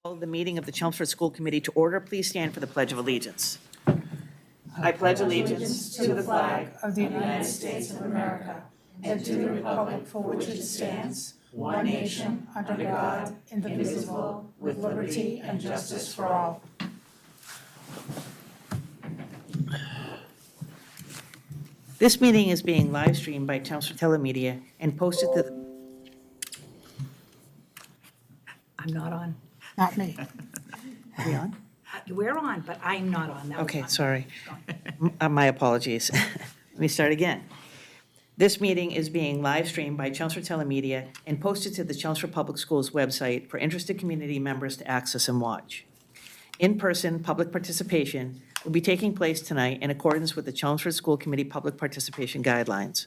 Call the meeting of the Chelmsford School Committee to order. Please stand for the Pledge of Allegiance. I pledge allegiance to the flag of the United States of America and to the republic for which it stands, one nation, under God, indivisible, with liberty and justice for all. This meeting is being live streamed by Chelmsford Telemedia and posted to the... I'm not on. Not me. Are we on? We're on, but I'm not on. That was Okay, on. sorry. My apologies. Let me start again. This meeting is being live streamed by Chelmsford Telemedia and posted to the Chelmsford Public Schools website for interested community members to access and watch. In-person public participation will be taking place tonight in accordance with the Chelmsford School Committee Public Participation Guidelines.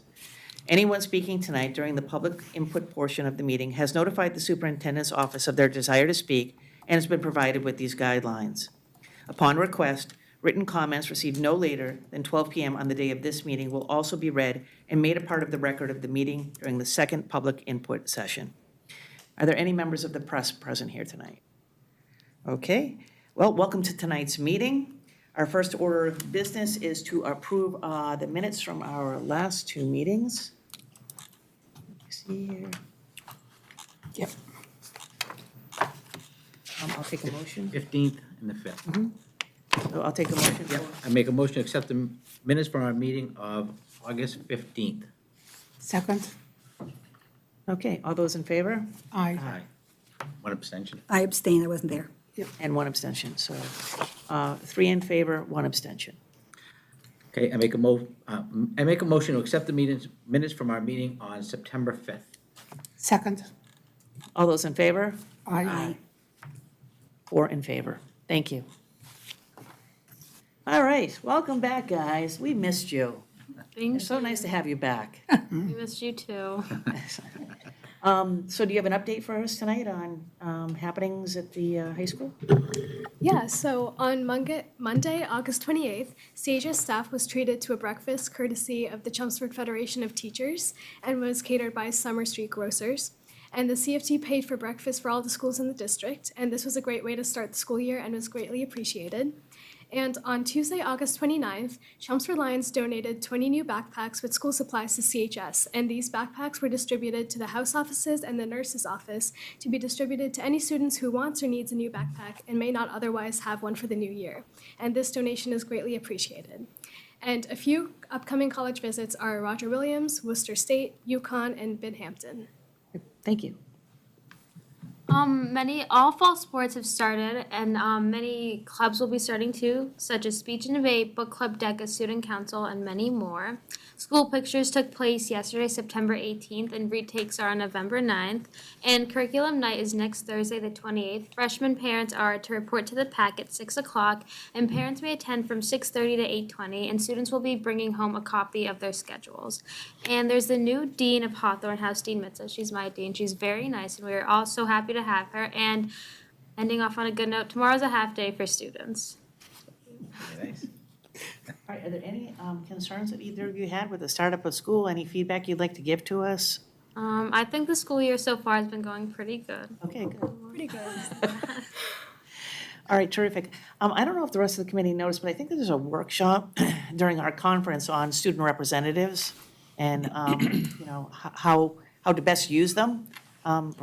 Anyone speaking tonight during the public input portion of the meeting has notified the superintendent's office of their desire to speak and has been provided with these guidelines. Upon request, written comments received no later than 12 p.m. on the day of this meeting will also be read and made a part of the record of the meeting during the second public input session. Are there any members of the press present here tonight? Okay. Well, welcome to tonight's meeting. Our first order of business is to approve the minutes from our last two meetings. Let's see here. Yep. I'll take a motion. 15th and the 5th. So I'll take a motion. Yep, I make a motion to accept the minutes from our meeting of August 15th. Second. Okay, all those in favor? Aye. Aye. One abstention. I abstain, I wasn't there. And one abstention, so 3 in favor, 1 abstention. Okay, I make a motion to accept the minutes from our meeting on September 5th. Second. All those in favor? Aye. 4 in favor. Thank you. All right, welcome back, guys. We missed you. Thank It's so nice to have you back. We missed you too. So do you have an update for us tonight on happenings at the high school? Yeah, so on Monday, August 28th, CHS staff was treated to a breakfast courtesy of the Chelmsford Federation of Teachers and was catered by Summer Street Grocers. And the CFT paid for breakfast for all the schools in the district, and this was a great way to start the school year and was greatly appreciated. And on Tuesday, August 29th, Chelmsford Lions donated 20 new backpacks with school supplies to CHS, and these backpacks were distributed to the house offices and the nurse's office to be distributed to any students who wants or needs a new backpack and may not otherwise have one for the new year. And this donation is greatly appreciated. And a few upcoming college visits are Roger Williams, Worcester State, UConn, and Binghamton. Thank you. All fall sports have started, and many clubs will be starting too, such as Speech and Debate, Book Club, DECA, Student Council, and many more. School pictures took place yesterday, September 18th, and retakes are on November 9th. And curriculum night is next Thursday, the 28th. Freshman parents are to report to the pack at 6 o'clock, and parents may attend from 6:30 to 8:20, and students will be bringing home a copy of their schedules. And there's the new dean of Hawthorne House, Dean Mitza. She's my dean. She's very nice, and we're all so happy to have her. And ending off on a good note, tomorrow's a half day for students. Very nice. All right, are there any concerns that either of you had with the startup of school? Any feedback you'd like to give to us? I think the school year so far has been going pretty good. Okay, good. Pretty good. All right, terrific. I don't know if the rest of the committee noticed, but I think there's a workshop during our conference on student representatives and, how to best use them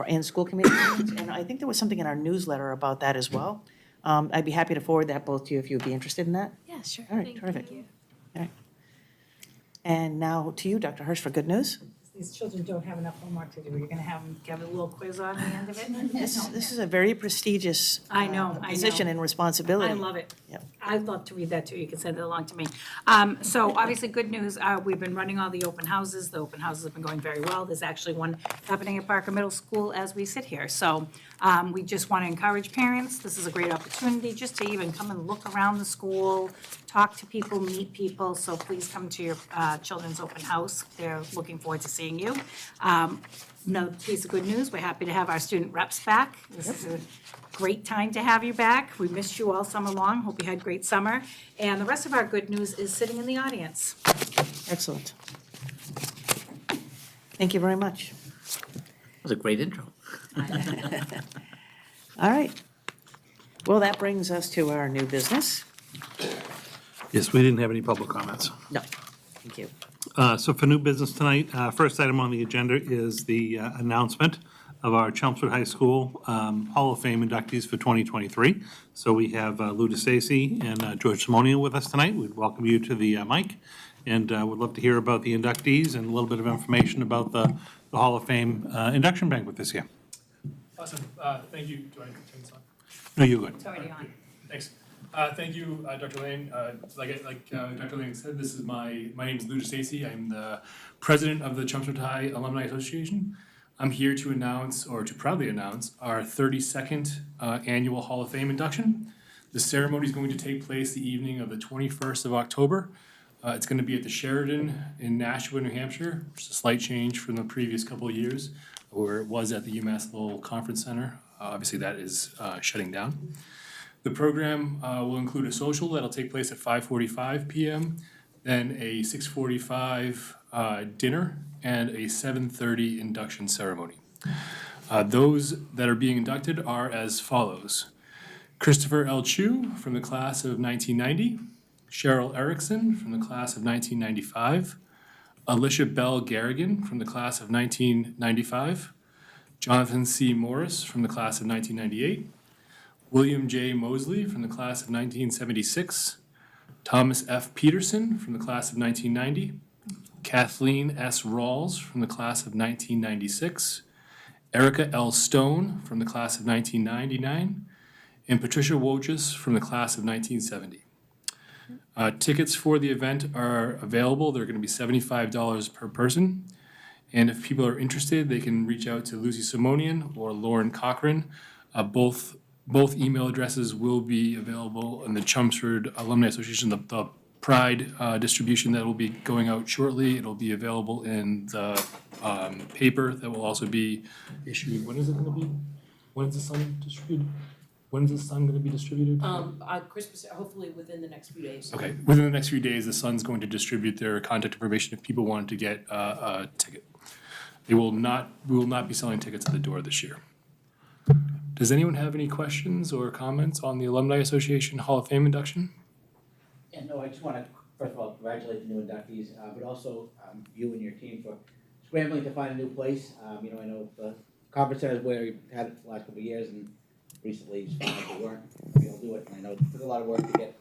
in school committee meetings. And I think there was something in our newsletter about that as well. I'd be happy to forward that both to you if you'd be interested in that. Yeah, sure. All right, Thank terrific. you. All right. And now to you, Dr. Hirsch, for good news. These children don't have enough homework to do. You're going to have them give a little quiz on the end of it? This is a very prestigious I know. position and responsibility. I love it. Yep. I'd love to read that too. You can send it along to me. So obviously, good news, we've been running all the open houses. The open houses have been going very well. There's actually one happening at Parker Middle School as we sit here. So we just want to encourage parents. This is a great opportunity just to even come and look around the school, talk to people, meet people. So please come to your children's open house. They're looking forward to seeing you. Another piece of good news, we're happy to have our student reps back. This is a great time to have you back. We missed you all summer long. Hope you had a great summer. And the rest of our good news is sitting in the audience. Excellent. Thank you very much. That was a great intro. All right. Well, that brings us to our new business. Yes, we didn't have any public comments. No, thank you. So for new business tonight, first item on the agenda is the announcement of our Chelmsford High School Hall of Fame inductees for 2023. So we have Lou DeStacy and George Simonian with us tonight. We'd welcome you to the mic, and would love to hear about the inductees and a little bit of information about the Hall of Fame induction banquet this year. Awesome. Thank you. Do I turn this on? No, you're good. It's already on. Thanks. Thank you, Dr. Lane. Like Dr. Lane said, this is my name is Lou DeStacy. I'm the president of the Chelmsford High Alumni Association. I'm here to announce, or to proudly announce, our 32nd annual Hall of Fame induction. The ceremony is going to take place the evening of the 21st of October. It's going to be at the Sheridan in Nashua, New Hampshire, which is a slight change from the previous couple of years, where it was at the UMass Lowell Conference Center. Obviously, that is shutting down. The program will include a social that'll take place at 5:45 p.m., then a 6:45 dinner, and a 7:30 induction ceremony. Those that are being inducted are as follows: Christopher L. Chu from the class of 1990, Cheryl Erickson from the class of 1995, Alicia Bell Garrigan from the class of 1995, Jonathan C. Morris from the class of 1998, William J. Mosley from the class of 1976, Thomas F. Peterson from the class of 1990, Kathleen S. Rawls from the class of 1996, Erica L. Stone from the class of 1999, and Patricia Wojcik from the class of 1970. Tickets for the event are available. They're going to be $75 per person. And if people are interested, they can reach out to Lucy Simonian or Lauren Cochran. Both email addresses will be available in the Chelmsford Alumni Association, the Pride distribution that will be going out shortly. It'll be available in the paper that will also be issued. When is it going to be? When is the Sun distributed? When is the Sun going to be distributed? Christmas, hopefully within the next few days. Okay, within the next few days, the Sun's going to distribute their contact information if people wanted to get a ticket. We will not be selling tickets at the door this year. Does anyone have any questions or comments on the Alumni Association Hall of Fame induction? Yeah, no, I just want to, first of all, congratulate the new inductees, but also you and your team for scrambling to find a new place. I know the conference center is where we've had it for the last couple of years, and recently you just found out they weren't able to do it. And I know it took a lot of work to get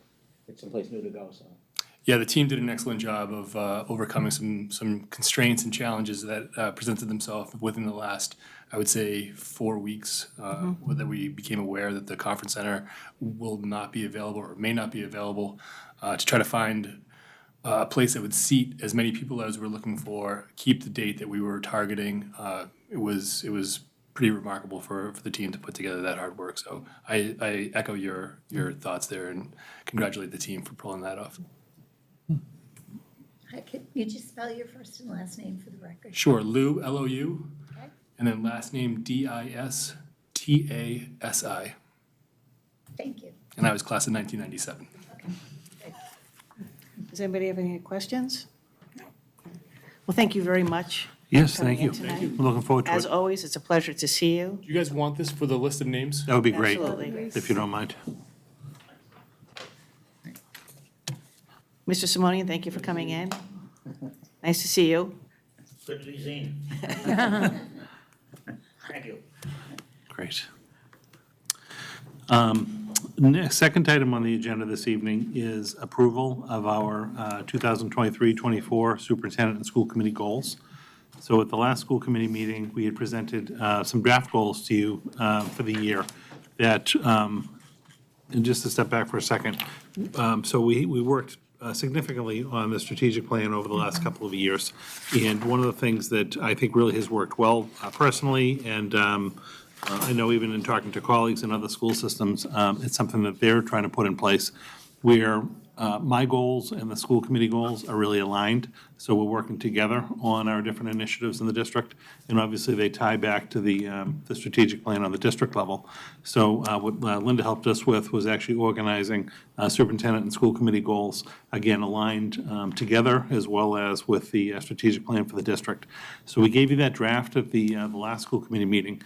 someplace new to go, so. Yeah, the team did an excellent job of overcoming some constraints and challenges that presented themselves within the last, I would say, 4 weeks, that we became aware that the conference center will not be available or may not be available, to try to find a place that would seat as many people as we're looking for, keep the date that we were targeting. It was pretty remarkable for the team to put together that hard work. So I echo your thoughts there and congratulate the team for pulling that off. Could you just spell your first and last name for the record? Sure, Lou, L-O-U, Okay. and then last name Distasi. Thank you. And I was class of 1997. Okay. Does anybody have any questions? Well, thank you very much. Yes, for coming thank you. in tonight. We're looking forward to As it. always, it's a pleasure to see you. Do you guys want this for the list of names? That would be great, Absolutely. if you don't mind. Mr. Simonian, thank you for coming in. Nice to see you. Good to be seen. Thank you. Great. Second item on the agenda this evening is approval of our 2023-24 Superintendent and School Committee goals. So at the last school committee meeting, we had presented some draft goals to you for the year that, and just to step back for a second, so we worked significantly on the strategic plan over the last couple of years. And one of the things that I think really has worked well personally, and I know even in talking to colleagues in other school systems, it's something that they're trying to put in place where my goals and the school committee goals are really aligned. So we're working together on our different initiatives in the district. And obviously they tie back to the strategic plan on the district level. So what Linda helped us with was actually organizing superintendent and school committee goals, again, aligned together as well as with the strategic plan for the district. So we gave you that draft at the last school committee meeting.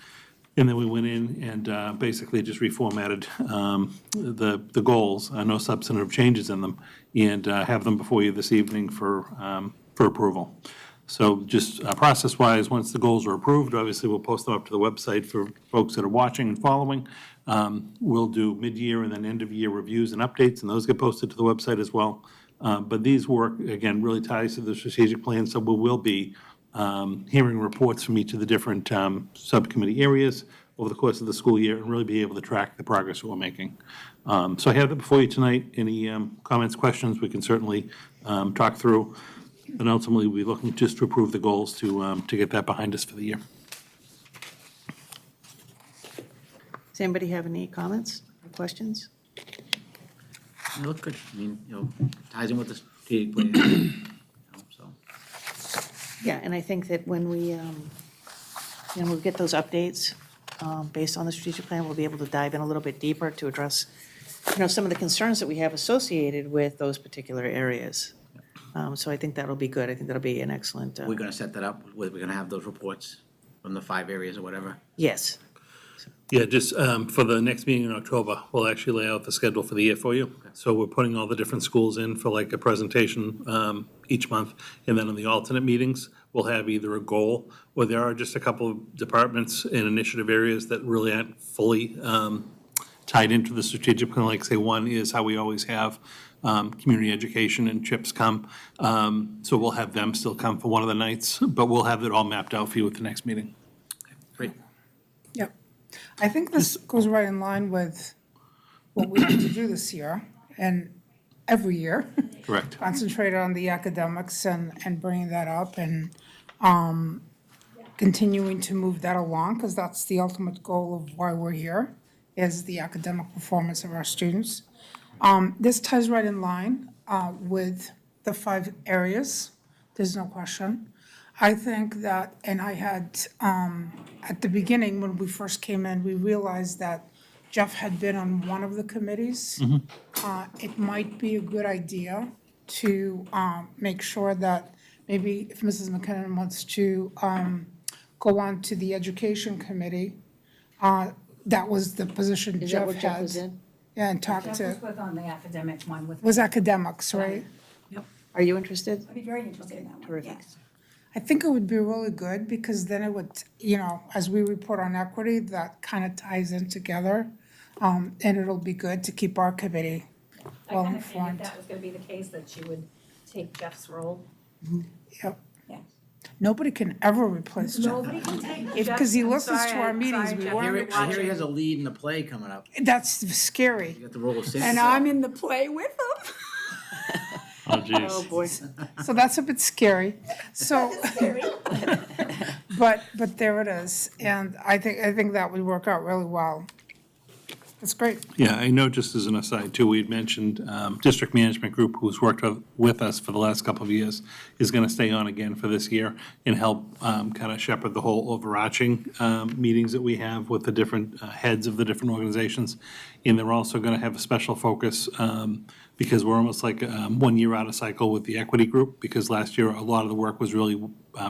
And then we went in and basically just reformatted the goals, no substantive changes in them, and have them before you this evening for approval. So just process-wise, once the goals are approved, obviously we'll post them up to the website for folks that are watching and following. We'll do mid-year and then end-of-year reviews and updates, and those get posted to the website as well. But these work, again, really ties to the strategic plan, so we will be hearing reports from each of the different subcommittee areas over the course of the school year and really be able to track the progress we're making. So I have that before you tonight. Any comments, questions, we can certainly talk through. And ultimately, we're looking just to approve the goals to get that behind us for the year. Does anybody have any comments or questions? They look good. I mean, ties in with the strategic plan. So. Yeah, and I think that when we, we'll get those updates based on the strategic plan, we'll be able to dive in a little bit deeper to address, some of the concerns that we have associated with those particular areas. So I think that'll be good. I think that'll be an excellent. We're gonna set that up, we're gonna have those reports from the 5 areas or whatever. Yes. Yeah, just for the next meeting in October, we'll actually lay out the schedule for the year for you. So we're putting all the different schools in for like a presentation each month. And then in the alternate meetings, we'll have either a goal, or there are just a couple of departments and initiative areas that really aren't fully tied into the strategic plan. Like say one is how we always have community education and CHIPS come. So we'll have them still come for one of the nights, but we'll have it all mapped out for you at the next meeting. Great. Yep. I think this goes right in line with what we have to do this year and every year. Correct. Concentrate on the academics and bringing that up and continuing to move that along, because that's the ultimate goal of why we're here, is the academic performance of our students. This ties right in line with the 5 areas, there's no question. I think that, and I had, at the beginning, when we first came in, we realized that Jeff had been on one of the committees. It might be a good idea to make sure that maybe if Mrs. McKinnon wants to go on to the education committee, that was the position Is that Jeff what Jeff was had. in? Yeah, and talk Jeff to, was with on the academic one with. was academics, right? Are you interested? I'd be very interested in that one. Terrific. Yes. I think it would be really good, because then it would, as we report on equity, that kind of ties in together. And it'll be good to keep our committee I well kind of figured informed. that was gonna be the case, that she would take Jeff's role. Yep. Yeah. Nobody can ever replace Jeff. Nobody can take Because he Jeff. I'm listens to sorry, our I'm meetings, sorry, we Jeff. weren't I hear he has a lead in the play coming up. That's scary. You got the role of Santa. And I'm in the play with him. Oh, geez. Oh, boy. So that's a bit scary. So, but there it is. And I think that would work out really well. That's great. Yeah, I know, just as an aside too, we'd mentioned district management group, who's worked with us for the last couple of years, is going to stay on again for this year and help kind of shepherd the whole overarching meetings that we have with the different heads of the different organizations. And they're also going to have a special focus because we're almost like 1 year out of cycle with the equity group, because last year a lot of the work was really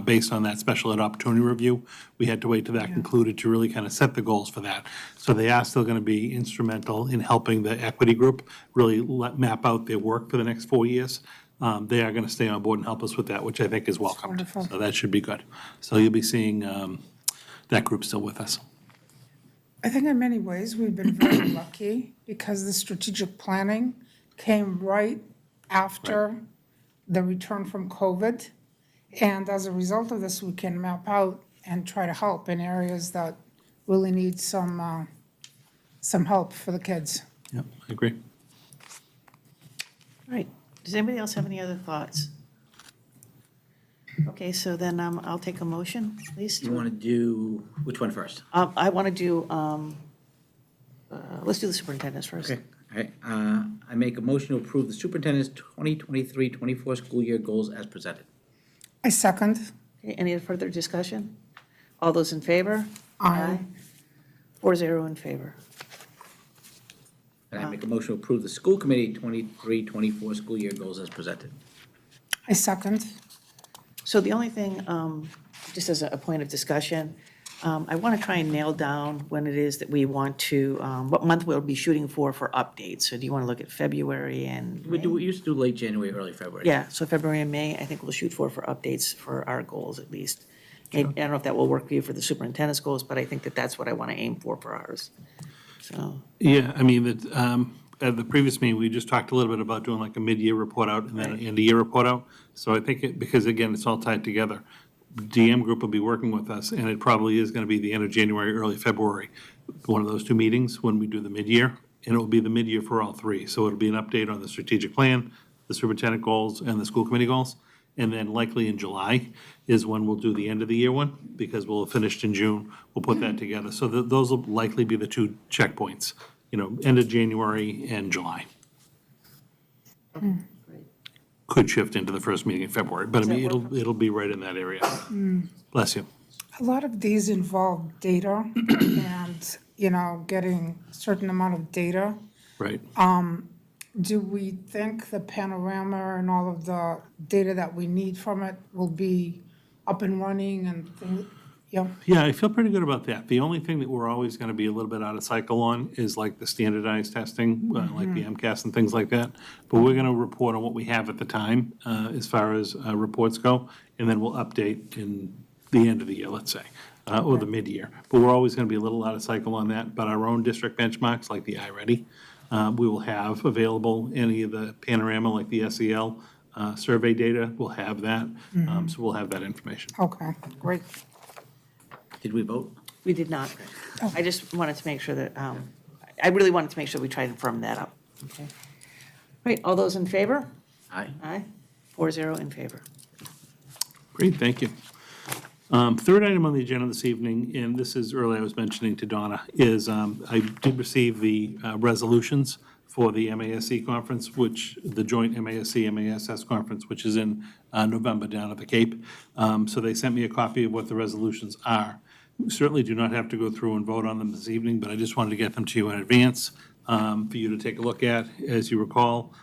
based on that special ed opportunity review. We had to wait till that concluded to really kind of set the goals for that. So they are still going to be instrumental in helping the equity group really map out their work for the next 4 years. They are going to stay on board and help us with that, which I think is welcomed. wonderful. So that should be good. So you'll be seeing that group still with us. I think in many ways, we've been very lucky, because the strategic planning came right after the return from COVID. And as a result of this, we can map out and try to help in areas that really need some help for the kids. Yep, I agree. All right. Does anybody else have any other thoughts? Okay, so then I'll take a motion, please. You want to do, which one first? I want to do, let's do the superintendent's first. Okay, all right. I make a motion to approve the superintendent's 2023-24 school year goals as presented. I second. Okay, any further discussion? All those in favor? Aye. 4-0 in favor. And I make a motion to approve the school committee 23-24 school year goals as presented. I second. So the only thing, just as a point of discussion, I want to try and nail down when it is that we want to, what month we'll be shooting for updates. So do you want to look at February and We May? used to do late January, early February. Yeah, so February and May, I think we'll shoot for updates for our goals at least. I don't know if that will work for you for the superintendent's goals, but I think that that's what I want to aim for ours. So, Yeah, I mean, at the previous meeting, we just talked a little bit about doing like a mid-year report out and then an end-of-year report out. So I think, because again, it's all tied together. DM group will be working with us, and it probably is going to be the end of January, early February, one of those two meetings when we do the mid-year, and it will be the mid-year for all three. So it'll be an update on the strategic plan, the superintendent goals, and the school committee goals. And then likely in July is when we'll do the end of the year one, because we'll have finished in June. We'll put that together. So those will likely be the two checkpoints, end of January and July. Could shift into the first meeting in February, but I mean, it'll be right in that area. Bless you. A lot of these involve data and, getting a certain amount of data. Right. Do we think the panorama and all of the data that we need from it will be up and running and things? Yeah. Yeah, I feel pretty good about that. The only thing that we're always going to be a little bit out of cycle on is like the standardized testing, like the MCAS and things like that. But we're going to report on what we have at the time as far as reports go, and then we'll update in the end of the year, let's say, or the mid-year. But we're always going to be a little out of cycle on that. But our own district benchmarks, like the iReady, we will have available any of the panorama, like the SEL survey data. We'll have that. So we'll have that information. Okay, great. Did we vote? we did not. I just wanted to make sure that, I really wanted to make sure we tried to firm that up. Okay. Right, all those in favor? Aye. Aye. 4-0 in favor. Great, thank you. Third item on the agenda this evening, and this is earlier I was mentioning to Donna, is I did receive the resolutions for the MASC conference, which, the joint MASC-MASs conference, which is in November down at the Cape. So they sent me a copy of what the resolutions are. We certainly do not have to go through and vote on them this evening, but I just wanted to get them to you in advance for you to take a look at. As you recall,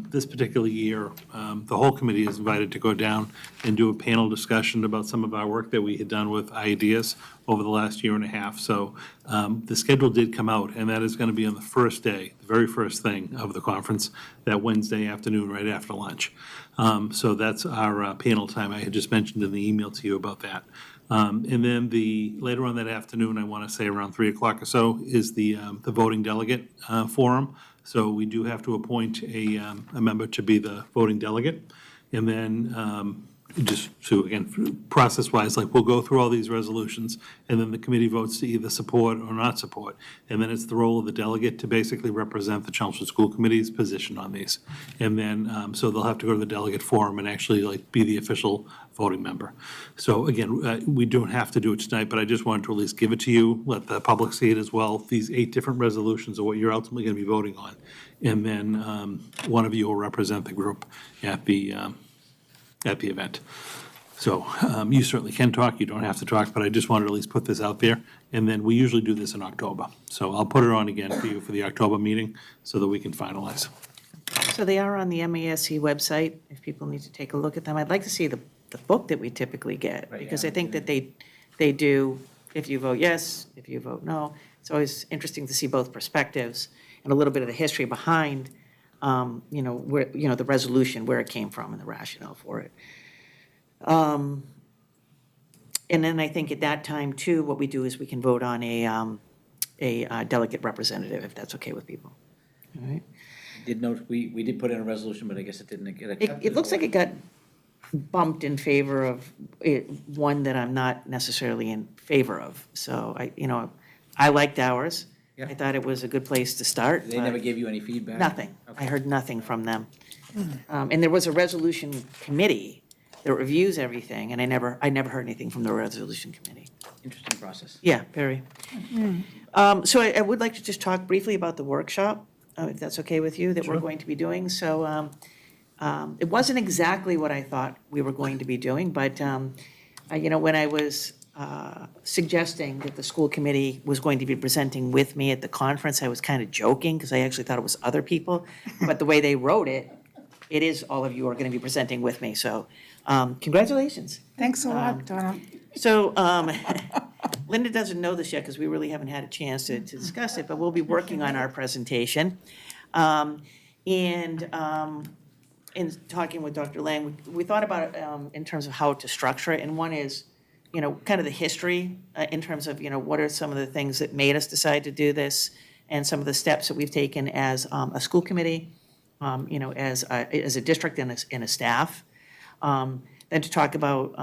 this particular year, the whole committee is invited to go down and do a panel discussion about some of our work that we had done with ideas over the last year and a half. So the schedule did come out, and that is going to be on the first day, the very first thing of the conference, that Wednesday afternoon, right after lunch. So that's our panel time. I had just mentioned in the email to you about that. And then later on that afternoon, I want to say around 3 o'clock or so, is the voting delegate forum. So we do have to appoint a member to be the voting delegate. And then just so, again, process-wise, like, we'll go through all these resolutions, and then the committee votes to either support or not support. And then it's the role of the delegate to basically represent the Chelmsford School Committee's position on these. And then, so they'll have to go to the delegate forum and actually, like, be the official voting member. So again, we don't have to do it tonight, but I just wanted to at least give it to you, let the public see it as well. These 8 different resolutions are what you're ultimately going to be voting on. And then one of you will represent the group at the event. So you certainly can talk, you don't have to talk, but I just wanted to at least put this out there. And then we usually do this in October. So I'll put it on again for you for the October meeting so that we can finalize. So they are on the MASC website, if people need to take a look at them. I'd like to see the book that we typically get, Right, because yeah. I think that they do, if you vote yes, if you vote no. It's always interesting to see both perspectives and a little bit of the history behind, where, the resolution, where it came from and the rationale for it. And then I think at that time too, what we do is we can vote on a delegate representative, if that's okay with people. All right. Did note, we did put in a resolution, but I guess it didn't get accepted. It looks like it got bumped in favor of one that I'm not necessarily in favor of. So I liked ours. Yeah. I thought it was a good place to start. They but never gave you any feedback? Nothing. I Okay. heard nothing from them. And there was a resolution committee that reviews everything, and I never heard anything from the resolution committee. Interesting process. Yeah, very. So I would like to just talk briefly about the workshop, if that's okay with you, that we're going to be doing. So it wasn't exactly what I thought we were going to be doing, but, when I was suggesting that the school committee was going to be presenting with me at the conference, I was kind of joking, because I actually thought it was other people. But the way they wrote it, it is all of you are going to be presenting with me. So congratulations. Thanks a lot, Donna. So Linda doesn't know this yet because we really haven't had a chance to discuss it, but we'll be working on our presentation. And in talking with Dr. Lang, we thought about it in terms of how to structure it. And one is, kind of the history in terms of, what are some of the things that made us decide to do this and some of the steps that we've taken as a school committee, as a district and a staff. Then to talk about,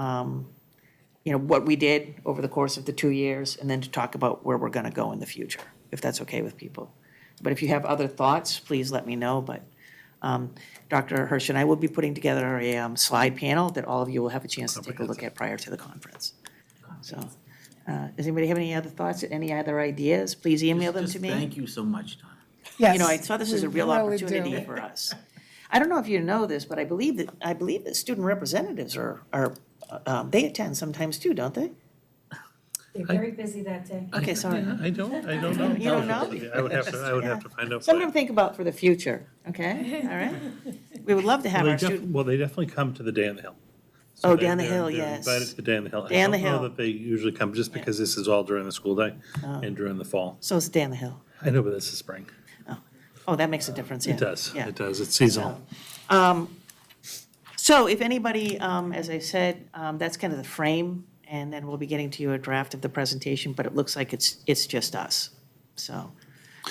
what we did over the course of the 2 years, and then to talk about where we're going to go in the future, if that's okay with people. But if you have other thoughts, please let me know. But Dr. Hirsch and I will be putting together a slide panel that all of you will have a chance to take a look at prior to the conference. So, does anybody have any other thoughts, any other ideas? Please email them to me. Thank you so much, Tom. Yes. I saw this as a we real really do. opportunity for us. I don't know if you know this, but I believe that student representatives are they attend sometimes too, don't they? They're very busy that day. Okay, sorry. I don't know. You don't know? I would have to find out. Something to think about for the future, okay? All right? We would love to have our students. Well, they definitely come to the Day on the Hill. So Oh, they're- down the they're- hill, they're yes. Invited to the Day on the Hill. Day on the I don't know Hill. that they usually come, just because this is all during the school day and during the fall. So it's down the hill. I know, but this is spring. Oh, that makes a difference, yeah. It does, Yeah. it does. It's seasonal. So if anybody, as I said, that's kind of the frame, and then we'll be getting to you a draft of the presentation, but it looks like it's just us, so.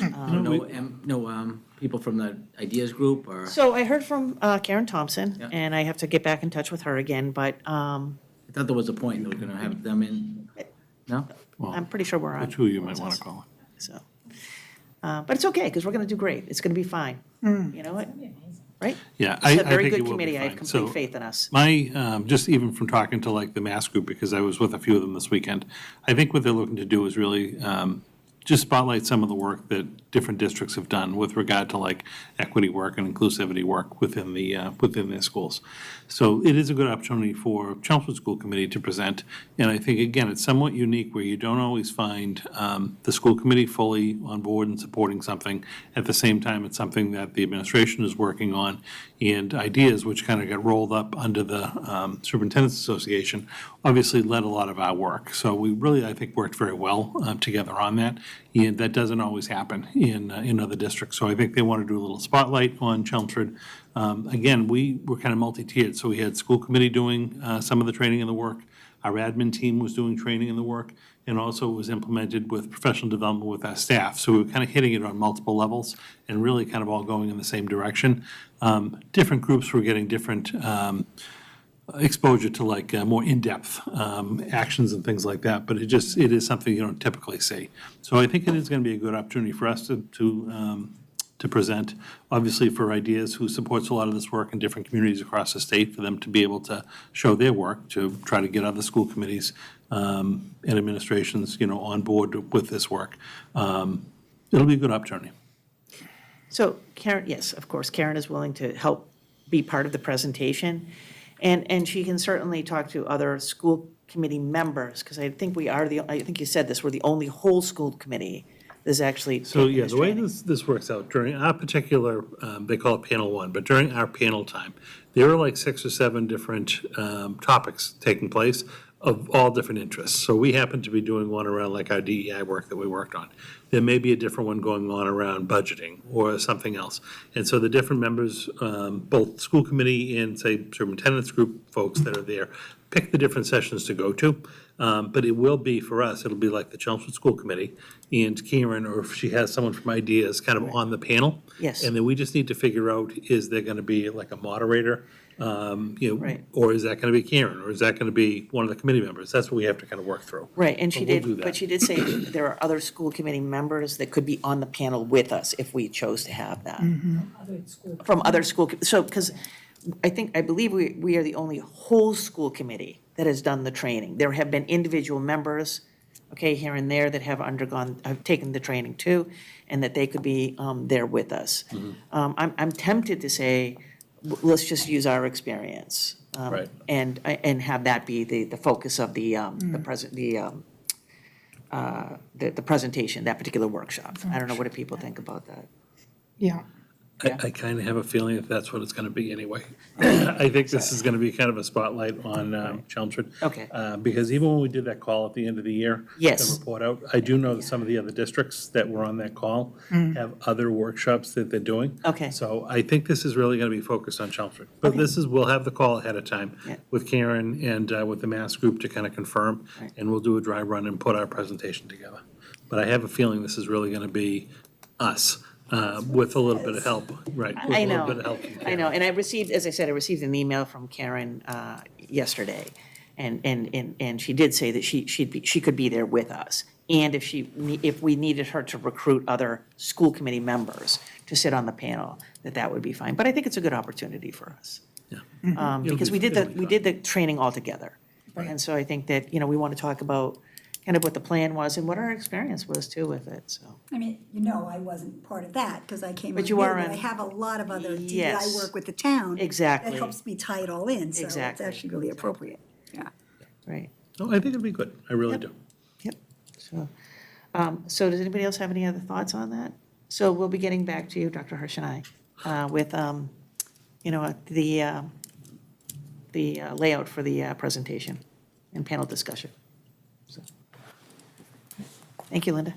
No, people from the ideas group or? So I heard from Karen Thompson, Yeah. and I have to get back in touch with her again, but I thought there was a point that we're gonna have them in, no? I'm pretty sure we're on. The two of you might want to call it. So, but it's okay, because we're going to do great. It's going to be fine. You know what? Right? Yeah, It's I a very think it good will be committee. I have fine. complete So- faith in us. My, just even from talking to like the mass group, because I was with a few of them this weekend, I think what they're looking to do is really just spotlight some of the work that different districts have done with regard to like equity work and inclusivity work within their schools. So it is a good opportunity for Chelmsford School Committee to present. And I think, again, it's somewhat unique where you don't always find the school committee fully on board and supporting something. At the same time, it's something that the administration is working on, and ideas which kind of got rolled up under the Superintendent's Association obviously led a lot of our work. So we really, I think, worked very well together on that. And that doesn't always happen in other districts. So I think they want to do a little spotlight on Chelmsford. Again, we were kind of multi-tiered, so we had school committee doing some of the training and the work. Our admin team was doing training and the work, and also it was implemented with professional development with our staff. So we were kind of hitting it on multiple levels and really kind of all going in the same direction. Different groups were getting different exposure to like more in-depth actions and things like that, but it is something you don't typically see. So I think it is going to be a good opportunity for us to present, obviously for ideas who supports a lot of this work in different communities across the state, for them to be able to show their work, to try to get other school committees and administrations, on board with this work. It'll be a good opportunity. So Karen, yes, of course, Karen is willing to help be part of the presentation. And she can certainly talk to other school committee members, because I think I think you said this, we're the only whole school committee that's actually So, taking yeah, this the way training. this works out, during our particular, they call it panel one, but during our panel time, there are like 6 or 7 different topics taking place of all different interests. So we happen to be doing one around like our DEI work that we worked on. There may be a different one going on around budgeting or something else. And so the different members, both school committee and say superintendent's group folks that are there, pick the different sessions to go to. But it will be, for us, it'll be like the Chelmsford School Committee and Karen, or if she has someone from Ideas, kind of on the panel. Yes. And then we just need to figure out, is there going to be like a moderator? Right. Or is that going to be Karen, or is that going to be one of the committee members? That's what we have to kind of work through. Right, and she But we'll do did, that. but she did say there are other school committee members that could be on the panel with us if we chose to have that. Other school. From other school, so, because I believe we are the only whole school committee that has done the training. There have been individual members, okay, here and there that have taken the training too, and that they could be there with us. I'm tempted to say, let's just use our experience. Right. And have that be the focus of the presentation, that particular workshop. I don't know, what do people think about that? Yeah. I kind of have a feeling that that's what it's going to be anyway. I think this is going to be kind of a spotlight on Chelmsford. Okay. Because even when we did that call at the end of the year, Yes. the report out, I do know that some of the other districts that were on that call have other workshops that they're doing. Okay. So I think this is really going to be focused on Chelmsford. But we'll have the call ahead of time Yeah. with Karen and with the Mass Group to kind of confirm, Right. and we'll do a dry run and put our presentation together. But I have a feeling this is really going to be us. With a little bit of help, right. with I a little know, bit of help from I Karen. know, and I received, as I said, I received an email from Karen yesterday, and she did say that she could be there with us, and if we needed her to recruit other school committee members to sit on the panel, that would be fine, but I think it's a good opportunity for us. Yeah. Because we did the training all together, and so I think that, we want to talk about kind of what the plan was and what our experience was too with it, so. I mean, I wasn't part of that because I came But on you new, are but on- I have a lot of other Yes. DEI work with the town. Exactly. That helps me tie it all in, so it's Exactly. actually really appropriate, yeah. Right, No, I think it'll be good. I really do. yep, so does anybody else have any other thoughts on that? So we'll be getting back to you, Dr. Hirsch and I, with, the layout for the presentation and panel discussion. So, thank you, Linda,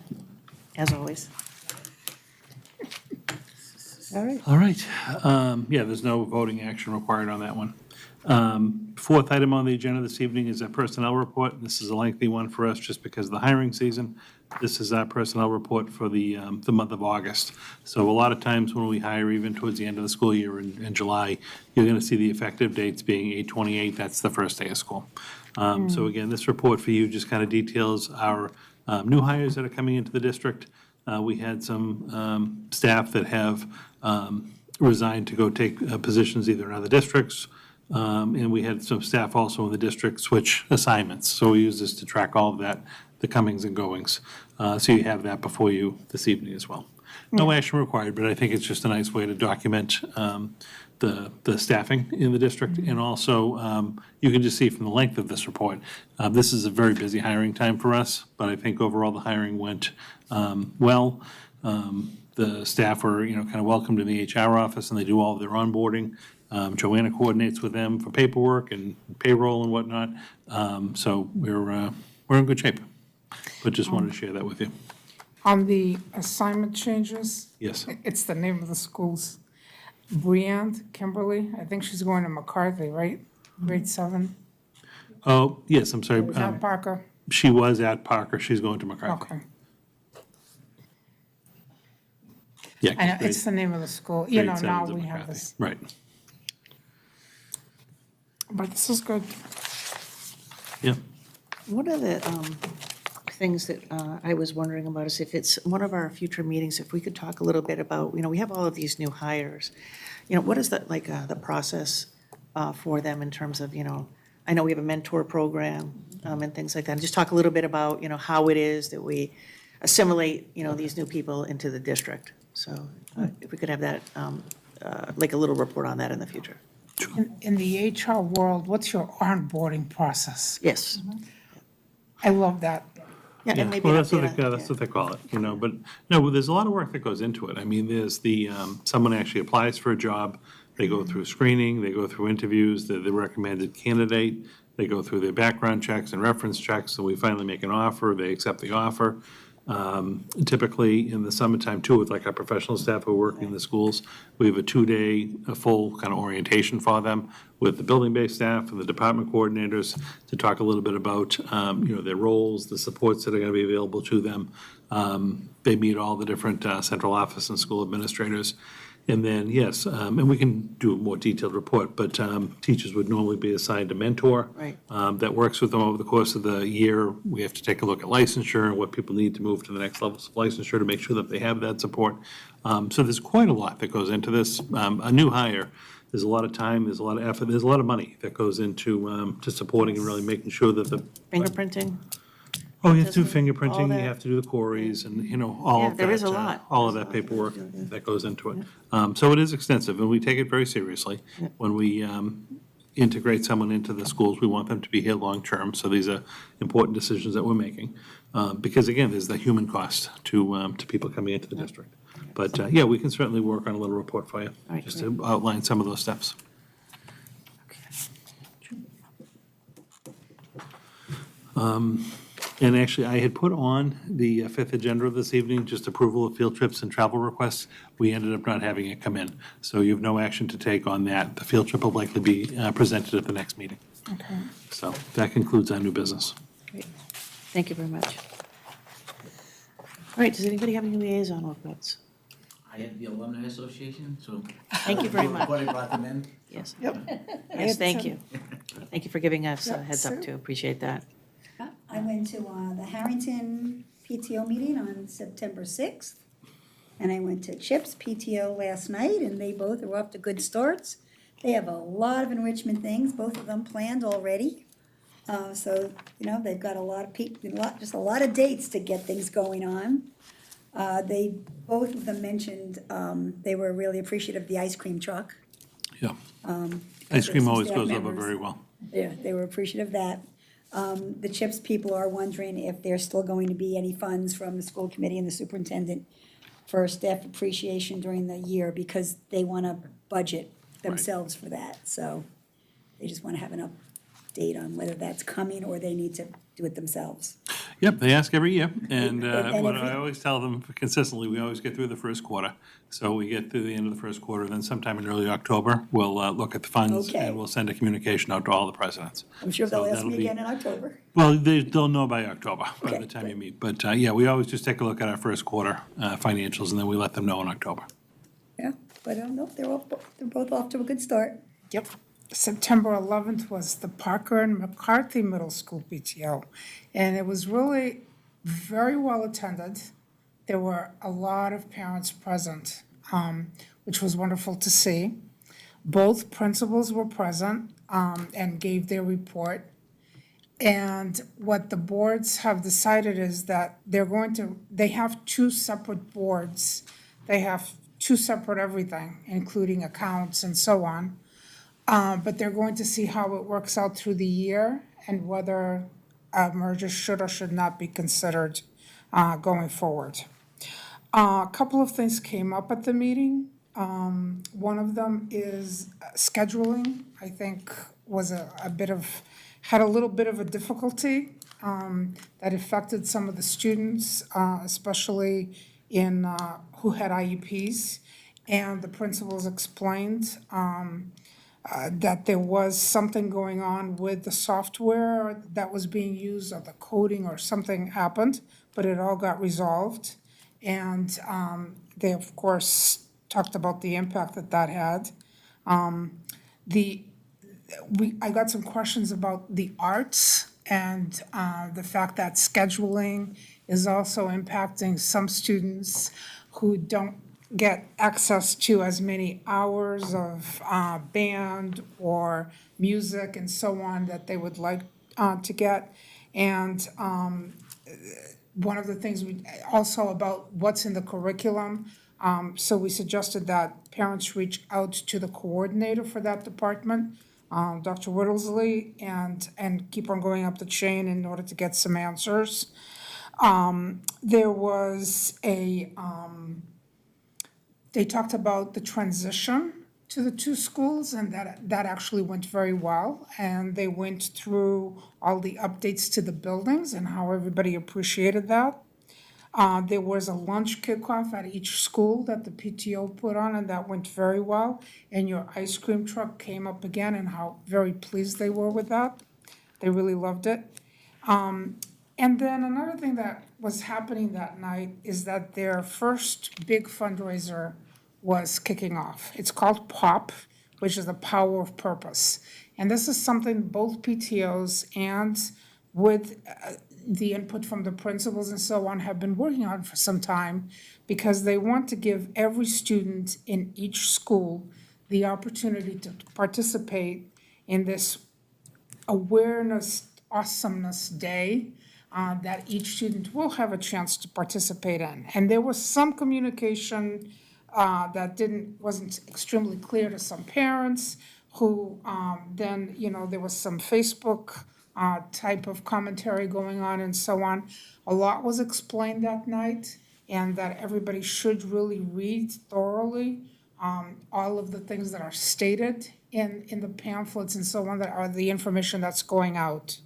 as always. All right. All right. Yeah, there's no voting action required on that one. Fourth item on the agenda this evening is a personnel report. This is a lengthy one for us just because of the hiring season. This is our personnel report for the month of August. So a lot of times when we hire, even towards the end of the school year in July, you're going to see the effective dates being 8/28. That's the first day of school. So again, this report for you just kind of details our new hires that are coming into the district. We had some staff that have resigned to go take positions either in other districts, and we had some staff also in the district switch assignments. So we use this to track all of that, the comings and goings. So you have that before you this evening as well. No action required, but I think it's just a nice way to document the staffing in the district. And also, you can just see from the length of this report, this is a very busy hiring time for us, but I think overall the hiring went well. The staff are, kind of welcomed in the HR office, and they do all of their onboarding. Joanna coordinates with them for paperwork and payroll and whatnot. So we're in good shape. But just wanted to share that with you. On the assignment changes, Yes. it's the name of the schools. Briand Kimberly, I think she's going to McCarthy, right? Grade 7. Oh, yes, I'm sorry. Was that Parker? She was at Parker. She's going to McCarthy. Okay. Yeah. I know, grade- it's the name of the school. grade Now seven's at we have McCarthy. this. Right. But this is good. Yeah. One of the things that I was wondering about is if it's one of our future meetings, if we could talk a little bit about, we have all of these new hires. What is the process for them in terms of, I know we have a mentor program and things like that. And just talk a little bit about, how it is that we assimilate, these new people into the district. So if we could have that, like a little report on that in the future. In the HR world, what's your onboarding process? Yes. I love that. Yeah, Yeah, and maybe well, an that's what update they, on- that's what they call it, but, no, there's a lot of work that goes into it. I mean, there's someone actually applies for a job, they go through screening, they go through interviews, they're the recommended candidate, they go through their background checks and reference checks, and we finally make an offer, they accept the offer. Typically, in the summertime too, with like our professional staff who work in the schools, we have a 2-day, a full kind of orientation for them with the building-based staff and the department coordinators to talk a little bit about, their roles, the supports that are going to be available to them. They meet all the different central office and school administrators. And then, yes, and we can do a more detailed report, but teachers would normally be assigned a mentor. Right. That works with them over the course of the year. We have to take a look at licensure and what people need to move to the next levels of licensure to make sure that they have that support. So there's quite a lot that goes into this. A new hire, there's a lot of time, there's a lot of effort, there's a lot of money that goes into to supporting and really making sure that the. Fingerprinting? Oh, you have to do Testing, all fingerprinting, you that. have to do the queries and, all Yeah, of that. there is a lot. All of that paperwork that goes into it. So it is extensive, and we take it very seriously. When we integrate someone into the schools, we want them to be here long-term, so these are important decisions that we're making. Because again, there's the human cost to people coming into the district. But, yeah, we can certainly work on a little report for you, All right, just to outline some of those steps. And actually, I had put on the fifth agenda of this evening, just approval of field trips and travel requests. We ended up not having it come in, so you have no action to take on that. The field trip will likely be presented at the next meeting. Okay. So that concludes our new business. Great. Thank you very much. All right, does anybody have any liaison reports? I had the Alumni Association, so. Thank you very much. Before I brought them in. Yes. Yep. Yes, thank you. Thank you for giving us a Yep, heads up sir. too. Appreciate that. I went to the Harrington PTO meeting on September 6th. And I went to CHIPS PTO last night, and they both are off to good starts. They have a lot of enrichment things, both of them planned already. So, they've got a lot of people, just a lot of dates to get things going on. Both of them mentioned, they were really appreciative of the ice cream truck. Yeah. Ice cream some always staff goes over members. very well. Yeah, they were appreciative of that. The CHIPS people are wondering if there's still going to be any funds from the school committee and the superintendent for staff appreciation during the year, because they want to budget themselves for that. So they just want to have an update on whether that's coming or they need to do it themselves. Yep, they ask every year, and And what if I you- always tell them consistently, we always get through the first quarter. So we get through the end of the first quarter, then sometime in early October, we'll look at the funds, Okay. and we'll send a communication out to all the presidents. I'm sure they'll So ask that'll me be- again in October. Well, they'll know by October, by Okay, the time you good. meet. But, yeah, we always just take a look at our first quarter financials, and then we let them know in October. Yeah, but no, they're both off to a good start. Yep. September 11th was the Parker and McCarthy Middle School PTO, and it was really very well attended. There were a lot of parents present, which was wonderful to see. Both principals were present and gave their report. And what the boards have decided is that they have two separate boards. They have two separate everything, including accounts and so on. But they're going to see how it works out through the year and whether a merger should or should not be considered going forward. A couple of things came up at the meeting. One of them is scheduling, I think was had a little bit of a difficulty that affected some of the students, especially who had IEPs. And the principals explained that there was something going on with the software that was being used, or the coding or something happened, but it all got resolved. And they, of course, talked about the impact that had. I got some questions about the arts and the fact that scheduling is also impacting some students who don't get access to as many hours of band or music and so on that they would like to get. And one of the things also about what's in the curriculum, so we suggested that parents reach out to the coordinator for that department, Dr. Whittlesley, and keep on going up the chain in order to get some answers. There was they talked about the transition to the two schools, and that actually went very well. And they went through all the updates to the buildings and how everybody appreciated that. There was a lunch kickoff at each school that the PTO put on, and that went very well. And your ice cream truck came up again, and how very pleased they were with that. They really loved it. And then another thing that was happening that night is that their first big fundraiser was kicking off. It's called POP, which is the Power of Purpose. And this is something both PTOs and with the input from the principals and so on have been working on for some time, because they want to give every student in each school the opportunity to participate in this awareness awesomeness day that each student will have a chance to participate in. And there was some communication that wasn't extremely clear to some parents who then, there was some Facebook type of commentary going on and so on. A lot was explained that night, and that everybody should really read thoroughly all of the things that are stated in the pamphlets and so on, that are the information that's going out.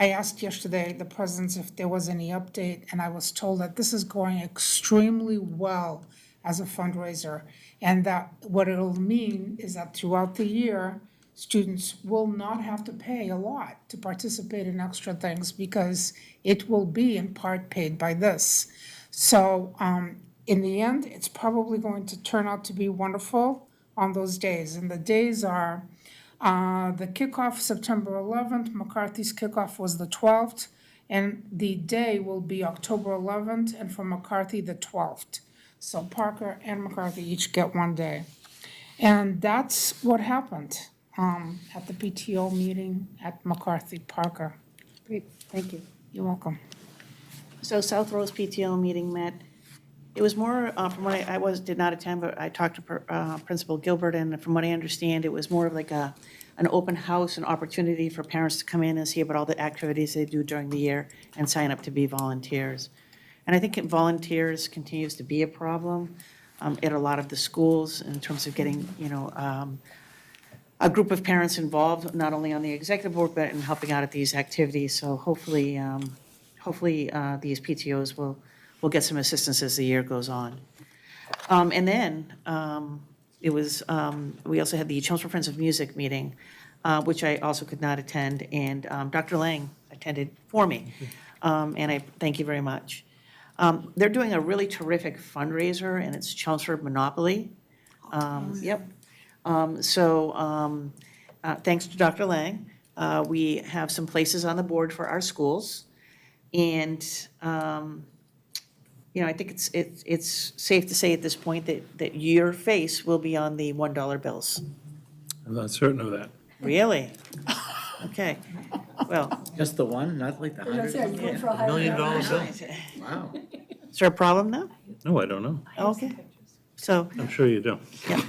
I asked yesterday the presidents if there was any update, and I was told that this is going extremely well as a fundraiser. And that what it'll mean is that throughout the year, students will not have to pay a lot to participate in extra things, because it will be in part paid by this. So, in the end, it's probably going to turn out to be wonderful on those days. And the days are, the kickoff, September 11th, McCarthy's kickoff was the 12th, and the day will be October 11th, and for McCarthy, the 12th. So Parker and McCarthy each get one day. And that's what happened at the PTO meeting at McCarthy Parker. Great, thank you. You're welcome. So South Rose PTO meeting met. It was more, from what did not attend, but I talked to Principal Gilbert, and from what I understand, it was more of like an open house, an opportunity for parents to come in and see about all the activities they do during the year and sign up to be volunteers. And I think volunteers continues to be a problem at a lot of the schools in terms of getting, a group of parents involved, not only on the executive board, but in helping out at these activities. So hopefully these PTOs will get some assistance as the year goes on. And then we also had the Chelmsford Friends of Music meeting, which I also could not attend, and Dr. Lang attended for me. And I thank you very much. They're doing a really terrific fundraiser, and it's Chelmsford Monopoly. Yep. Thanks to Dr. Lang, we have some places on the board for our schools. And, I think it's safe to say at this point that your face will be on the $1 bills. I'm not certain of that. Really? Okay, well, Just the one, not like the $100? $1 million bill? Wow. is there a problem now? No, I don't know. Okay, so, I'm sure you do. yeah.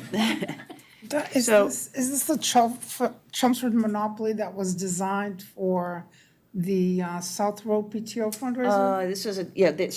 Is So- this the Chelmsford Monopoly that was designed for the South Road PTO fundraiser? This is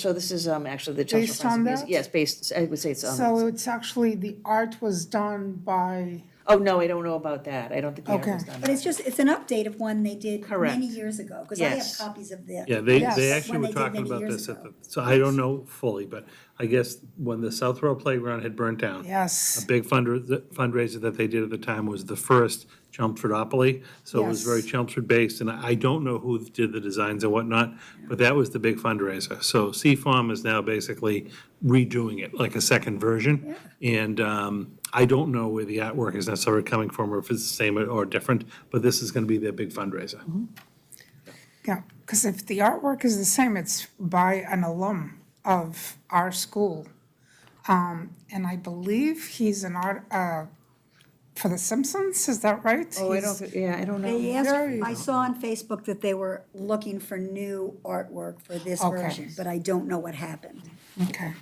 so this is actually the Chelmsford Based Friends of on Music. that? Yes, based, I would say it's on. So it's actually, the art was done by, Oh, no, I don't know about that. I don't think the art was Okay. done. But it's an update of one they did Correct. many years ago, because I have Yes. copies of the. Yeah, they Yes. actually When were they did talking many about years this at ago. the, so I don't know fully, but I guess when the South Road Playground had burnt down, a yes, big fundraiser that they did at the time was the first Chelmsfordopoly. So it was very Yes. Chelmsford-based, and I don't know who did the designs and whatnot, but that was the big fundraiser. So CFOM is now basically redoing it, like a second version. And I don't know where the artwork is necessarily coming from, or if it's the same or different, but this is going to be their big fundraiser. yeah, because if the artwork is the same, it's by an alum of our school. And I believe he's an art, for The Simpsons, is that right? Oh, I He's- don't, yeah, I don't know. They asked, Very- I saw on Facebook that they were looking for new artwork for this Okay. version, but I don't know what happened. Okay,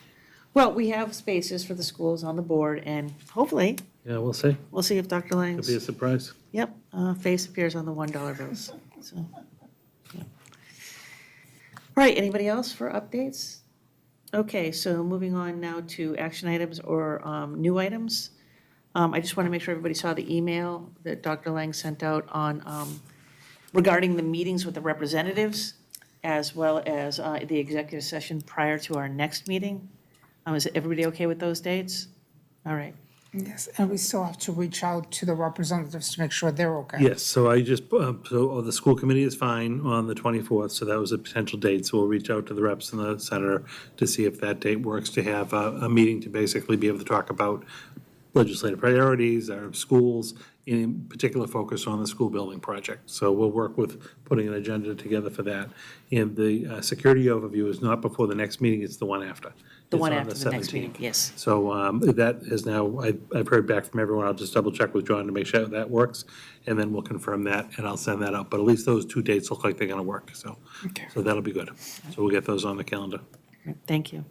Well, we have spaces for the schools on the board, and hopefully, Yeah, we'll see. we'll see if Dr. Could Lang's, be a surprise. yep, face appears on the $1 bills, so. Yeah. All right, anybody else for updates? Okay, so moving on now to action items or new items. I just want to make sure everybody saw the email that Dr. Lang sent out on, regarding the meetings with the representatives, as well as the executive session prior to our next meeting. Is everybody okay with those dates? All right. yes, and we still have to reach out to the representatives to make sure they're okay. Yes, so I just, the school committee is fine on the 24th, so that was a potential date. So we'll reach out to the reps and the senator to see if that date works, to have a meeting to basically be able to talk about legislative priorities, our schools, in particular focus on the school building project. So we'll work with putting an agenda together for that. And the security overview is not before the next meeting, it's the one after. The It's one on after the next meeting, 17th. yes. So that is now, I've heard back from everyone, I'll just double check with John to make sure that works, and then we'll confirm that, and I'll send that out. But at least those two dates look like they're gonna work, so. Okay. So that'll be good. So we'll get those on the calendar. Thank you.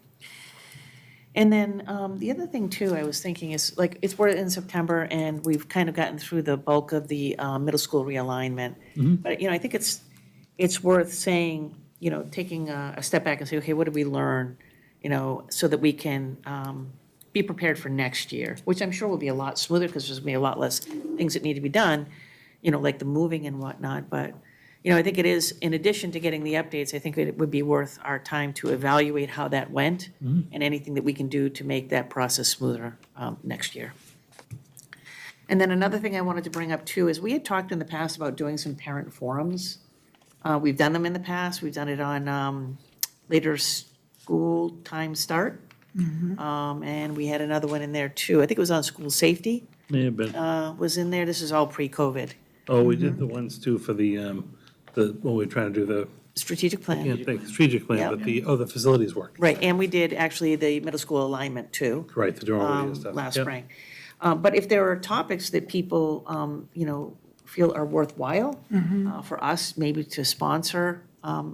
And then the other thing too, I was thinking is, like, we're in September and we've kind of gotten through the bulk of the middle school realignment. But, I think it's it's worth saying, taking a step back and say, okay, what did we learn? So that we can be prepared for next year, which I'm sure will be a lot smoother because there's going to be a lot less things that need to be done, like the moving and whatnot. But, I think it is, in addition to getting the updates, I think it would be worth our time to evaluate how that went and anything that we can do to make that process smoother next year. And then another thing I wanted to bring up too is we had talked in the past about doing some parent forums. We've done them in the past. We've done it on later school time start. And we had another one in there too. I think it was on school safety May have been. was in there. This is all pre-COVID. Oh, we did the ones too for when we were trying to do the, Strategic plan. can't think, strategic plan, but the facilities work. Right, and we did actually the middle school alignment too. Right, the dormitory and stuff. Last Yep. spring. But if there are topics that people, feel are worthwhile for us, maybe to sponsor,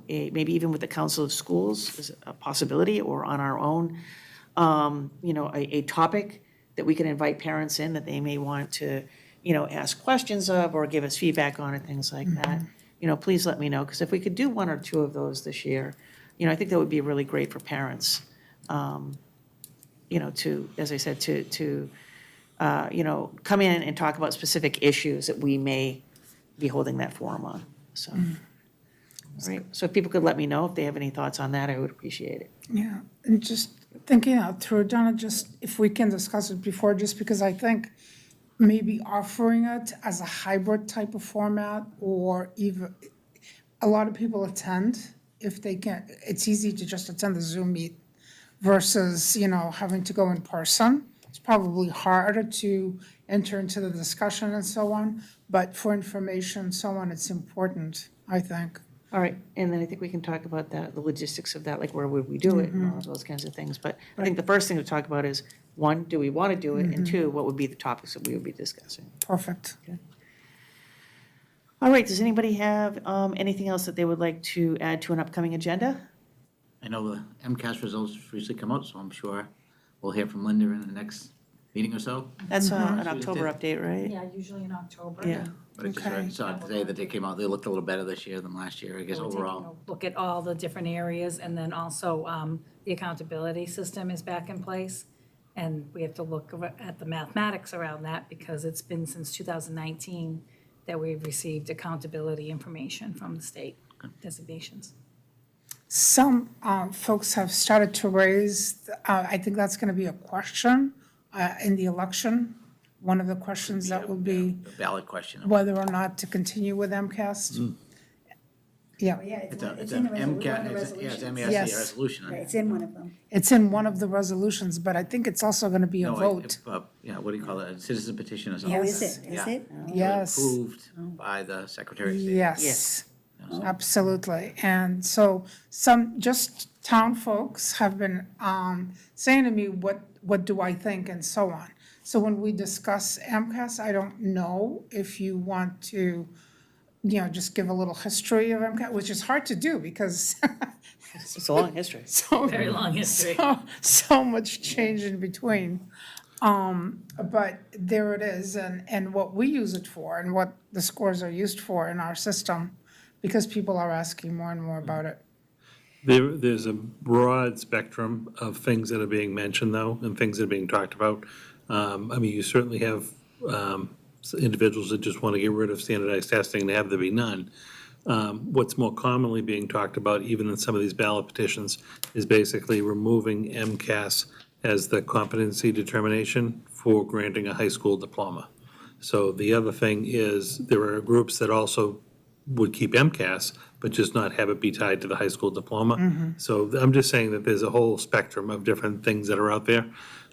maybe even with the Council of Schools is a possibility, or on our own, a topic that we can invite parents in that they may want to, ask questions of or give us feedback on and things like that. Please let me know, because if we could do one or two of those this year, I think that would be really great for parents. To, as I said, to come in and talk about specific issues that we may be holding that forum on, so. All right, so if people could let me know if they have any thoughts on that, I would appreciate it. Yeah, and just thinking out through, Donna, just if we can discuss it before, just because I think maybe offering it as a hybrid type of format, or even, a lot of people attend if they can, it's easy to just attend the Zoom meet versus, having to go in person. It's probably harder to enter into the discussion and so on, but for information and so on, it's important, I think. All right, and then I think we can talk about that, the logistics of that, like where would we do it and all those kinds of things. But I think the first thing to talk about is, one, do we want to do it? And two, what would be the topics that we would be discussing? Perfect. All right, does anybody have anything else that they would like to add to an upcoming agenda? I know the MCAS results recently come out, so I'm sure we'll hear from Linda in the next meeting or so. That's an October update, right? Yeah, usually in October. Yeah. But I just Okay. saw today that they came out, they looked a little better this year than last year, I guess, We're taking overall. a look at all the different areas, and then also the accountability system is back in place. And we have to look at the mathematics around that, because it's been since 2019 that we've received accountability information from the state designations. Some folks have started to raise, I think that's going to be a question in the election. One of the questions that will be A valid question. whether or not to continue with MCAS. Yeah, Yeah, It's it's an in the MCAS, resolution. yeah, it's It's MASC Yes. resolution. Right, it's in one of them. it's in one of the resolutions, but I think it's also going to be a No, vote. Yeah, what do you call it, a citizen petition or something? Oh, is Yes. it? Is Yeah. it? Yes. Approved by the Secretary of State. Yes, Yes. absolutely. And so just town folks have been saying to me, what do I think and so on. So when we discuss MCAS, I don't know if you want to, just give a little history of MCAS, which is hard to do because It's a long history. Very long history. so much change in between. But there it is, and what we use it for and what the scores are used for in our system, because people are asking more and more about it. There's a broad spectrum of things that are being mentioned, though, and things that are being talked about. You certainly have individuals that just want to get rid of standardized testing and have there be none. What's more commonly being talked about, even in some of these ballot petitions, is basically removing MCAS as the competency determination for granting a high school diploma. So the other thing is, there are groups that also would keep MCAS, but just not have it be tied to the high school diploma. So I'm just saying that there's a whole spectrum of different things that are out there.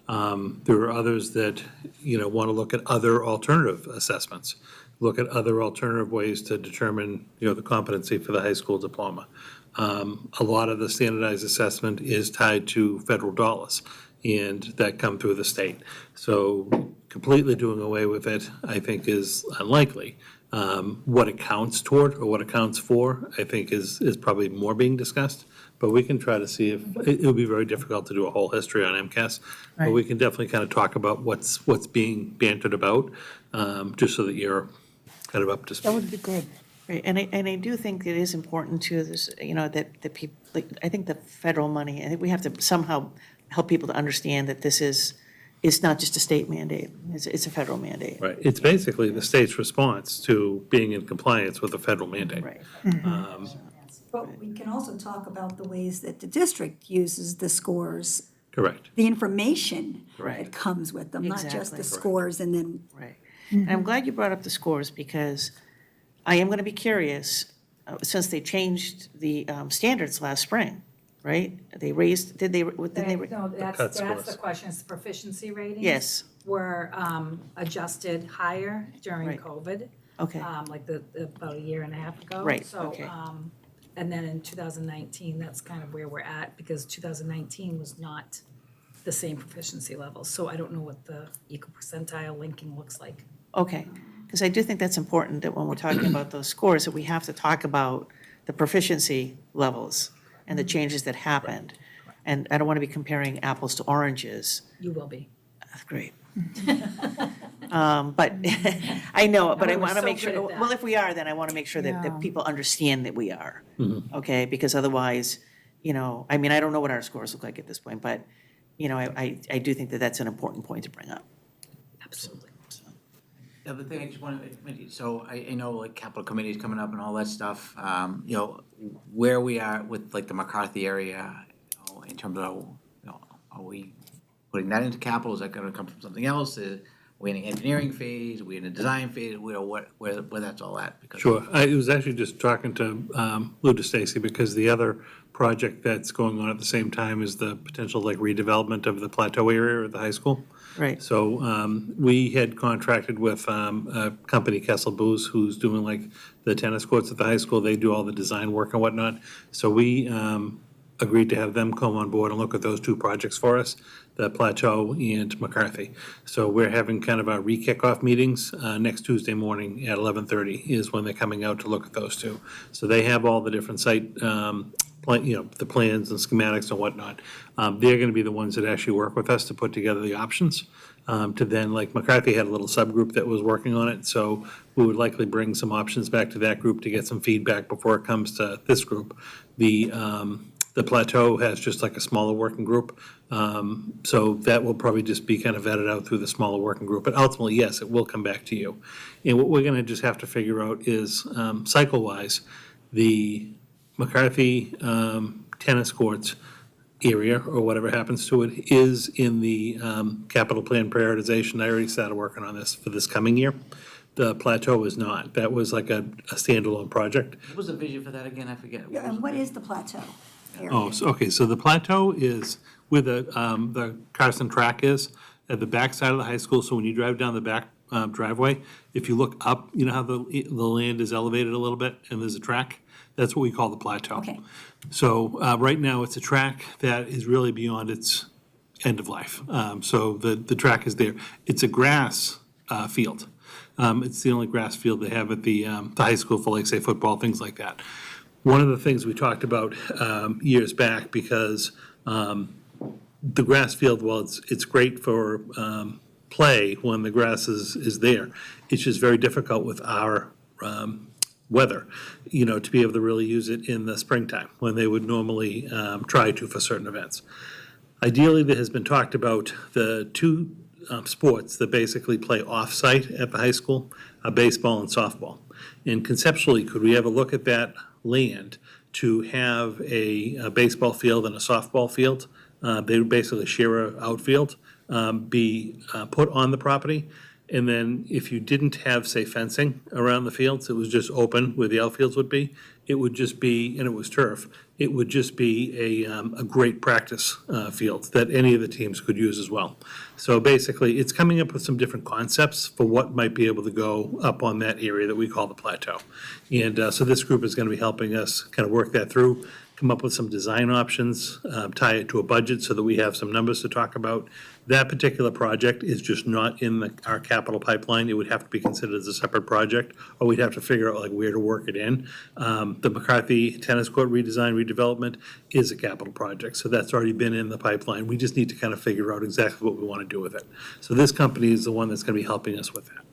There are others that, want to look at other alternative assessments, look at other alternative ways to determine, the competency for the high school diploma. A lot of the standardized assessment is tied to federal dollars, and that come through the state. So completely doing away with it, I think, is unlikely. What it counts toward or what it counts for, I think is probably more being discussed. But we can try to see if, it would be very difficult to do a whole history on MCAS. But we can definitely kind of talk about what's being bantered about, just so that you're kind of up to That speed. would be good. Right, and I do think it is important to this, that the people, like, I think the federal money, I think we have to somehow help people to understand that this is, it's not just a state mandate, it's a federal mandate. Right, it's basically the state's response to being in compliance with a federal mandate. Right. But we can also talk about the ways that the district uses the scores, Correct. the information Right. that comes with them, not just Exactly. the Correct. scores and then, Right. And I'm glad you brought up the scores, because I am going to be curious, since they changed the standards last spring, right? They raised, did they, did they? No, cut that's scores. the question, it's proficiency ratings. Yes, Were adjusted higher during Right. COVID. okay, Like about a year and a half ago. Right, So, okay. and then in 2019, that's kind of where we're at, because 2019 was not the same proficiency level. So I don't know what the equal percentile linking looks like. okay. Because I do think that's important, that when we're talking about those scores, that we have to talk about the proficiency levels and the changes that happened. And I don't want to be comparing apples to oranges. You will be. That's great. But, I know, but I Oh, we're want to so make good sure, at that. well, if we are, then I want to make sure that Yeah. people understand that we are. Okay, because otherwise, I mean, I don't know what our scores look like at this point, but, I do think that that's an important point to bring up. Absolutely. The other thing I just wanted to mention, so I know like capital committee's coming up and all that stuff, where we are with like the McCarthy area, in terms of, are we putting that into capital? Is that gonna come from something else? Are we in an engineering phase? Are we in a design phase? Where that's all at? Because Sure. I was actually just talking to Lou DeStacy, because the other project that's going on at the same time is the potential like redevelopment of the plateau area at the high school. Right. So we had contracted with a company, Kessel Booz, who's doing like the tennis courts at the high school. They do all the design work and whatnot. So we agreed to have them come on board and look at those two projects for us, the Plateau and McCarthy. So we're having kind of our re-kickoff meetings next Tuesday morning at 11:30 is when they're coming out to look at those two. So they have all the different site, the plans and schematics and whatnot. They're going to be the ones that actually work with us to put together the options. To then, like McCarthy had a little subgroup that was working on it, so we would likely bring some options back to that group to get some feedback before it comes to this group. The Plateau has just like a smaller working group, so that will probably just be kind of vetted out through the smaller working group. But ultimately, yes, it will come back to you. And what we're going to just have to figure out is, cycle-wise, the McCarthy tennis courts area, or whatever happens to it, is in the capital plan prioritization. I already started working on this for this coming year. The Plateau is not. That was like a standalone project. what was the vision for that again? I forget. yeah, and what is the plateau area? Oh, okay, so the Plateau is where the Carson track is, at the back side of the high school. So when you drive down the back driveway, if you look up, you know how the land is elevated a little bit and there's a track? That's what we call the Plateau. Okay. So right now, it's a track that is really beyond its end of life. So the track is there. It's a grass field. It's the only grass field they have at the high school for, like, say, football, things like that. One of the things we talked about years back, because the grass field, well, it's great for play when the grass is there. It's just very difficult with our weather, to be able to really use it in the springtime, when they would normally try to for certain events. Ideally, there has been talked about the two sports that basically play off-site at the high school, baseball and softball. And conceptually, could we have a look at that land to have a baseball field and a softball field? They would basically share an outfield, be put on the property. And then if you didn't have, say, fencing around the fields, it was just open where the outfields would be, it would just be, and it was turf, it would just be a great practice field that any of the teams could use as well. So basically, it's coming up with some different concepts for what might be able to go up on that area that we call the Plateau. And so this group is going to be helping us kind of work that through, come up with some design options, tie it to a budget so that we have some numbers to talk about. That particular project is just not in our capital pipeline. It would have to be considered as a separate project, or we'd have to figure out like where to work it in. The McCarthy tennis court redesign, redevelopment is a capital project, so that's already been in the pipeline. We just need to kind of figure out exactly what we want to do with it. So this company is the one that's going to be helping us with that.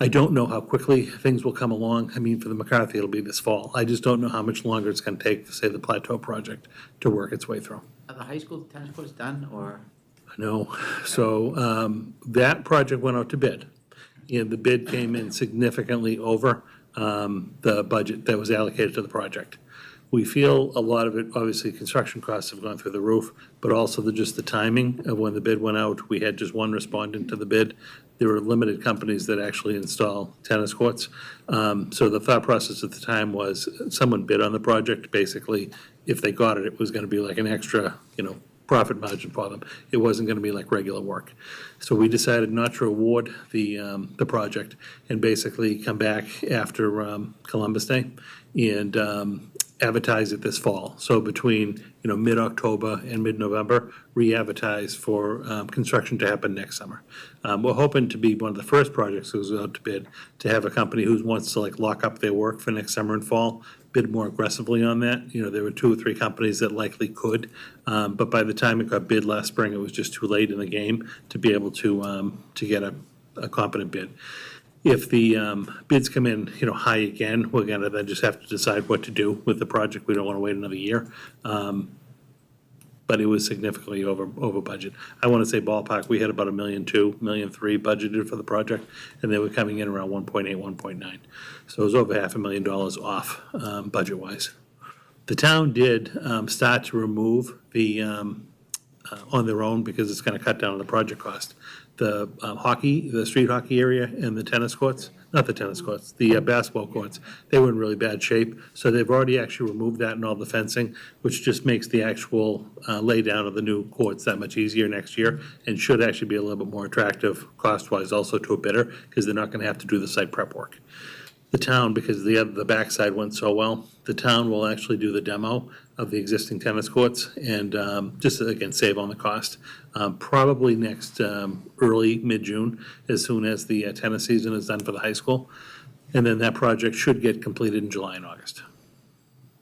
I don't know how quickly things will come along. I mean, for the McCarthy, it'll be this fall. I just don't know how much longer it's going to take, say, the Plateau project to work its way through. Are the high school tennis courts done, or? No. So that project went out to bid, and the bid came in significantly over the budget that was allocated to the project. We feel a lot of it, obviously, construction costs have gone through the roof, but also just the timing of when the bid went out. We had just one respondent to the bid. There were limited companies that actually install tennis courts. So the thought process at the time was someone bid on the project. Basically, if they got it, it was going to be like an extra, profit margin for them. It wasn't going to be like regular work. So we decided not to award the project and basically come back after Columbus Day and advertise it this fall. So between, mid-October and mid-November, re-advertise for construction to happen next summer. We're hoping to be one of the first projects that goes out to bid, to have a company who wants to lock up their work for next summer and fall, bid more aggressively on that. There were 2 or 3 companies that likely could, but by the time it got bid last spring, it was just too late in the game to be able to get a competent bid. If the bids come in, high again, we're gonna then just have to decide what to do with the project. We don't wanna wait another year. But it was significantly over budget. I wanna say ballpark, we had about $1.2 million, $1.3 million budgeted for the project, and they were coming in around 1.8, 1.9. So it was over $500,000 off, budget-wise. The town did start to remove the, on their own, because it's gonna cut down on the project cost, the street hockey area and the tennis courts, not the tennis courts, the basketball courts, they were in really bad shape. So they've already actually removed that and all the fencing, which just makes the actual laydown of the new courts that much easier next year, and should actually be a little bit more attractive cost-wise also to a bidder, because they're not gonna have to do the site prep work. The town, because the backside went so well, the town will actually do the demo of the existing tennis courts and just, again, save on the cost. Probably next early, mid-June, as soon as the tennis season is done for the high school. And then that project should get completed in July and August.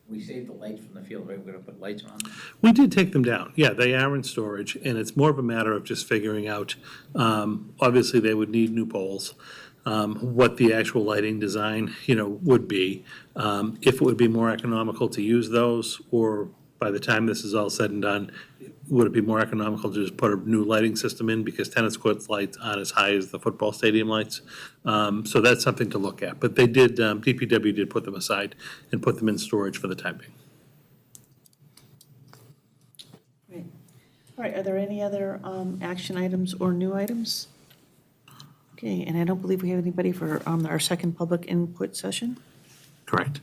We saved the lights from the field, right? We're gonna put lights on them. We did take them down. Yeah, they are in storage, and it's more of a matter of just figuring out, obviously, they would need new poles. What the actual lighting design, would be. If it would be more economical to use those, or by the time this is all said and done, would it be more economical to just put a new lighting system in, because tennis court lights aren't as high as the football stadium lights? So that's something to look at. But they did, DPW did put them aside and put them in storage for the time being. Great. All right, are there any other action items or new items? Okay, and I don't believe we have anybody for our second public input session. Correct.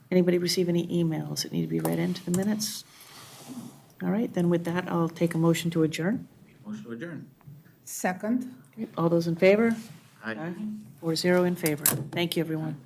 Anybody receive any emails that need to be read into the minutes? All right, then with that, I'll take a motion to adjourn. Motion to adjourn. Second. All those in favor? Aye. 4-0 in favor. Thank you, everyone.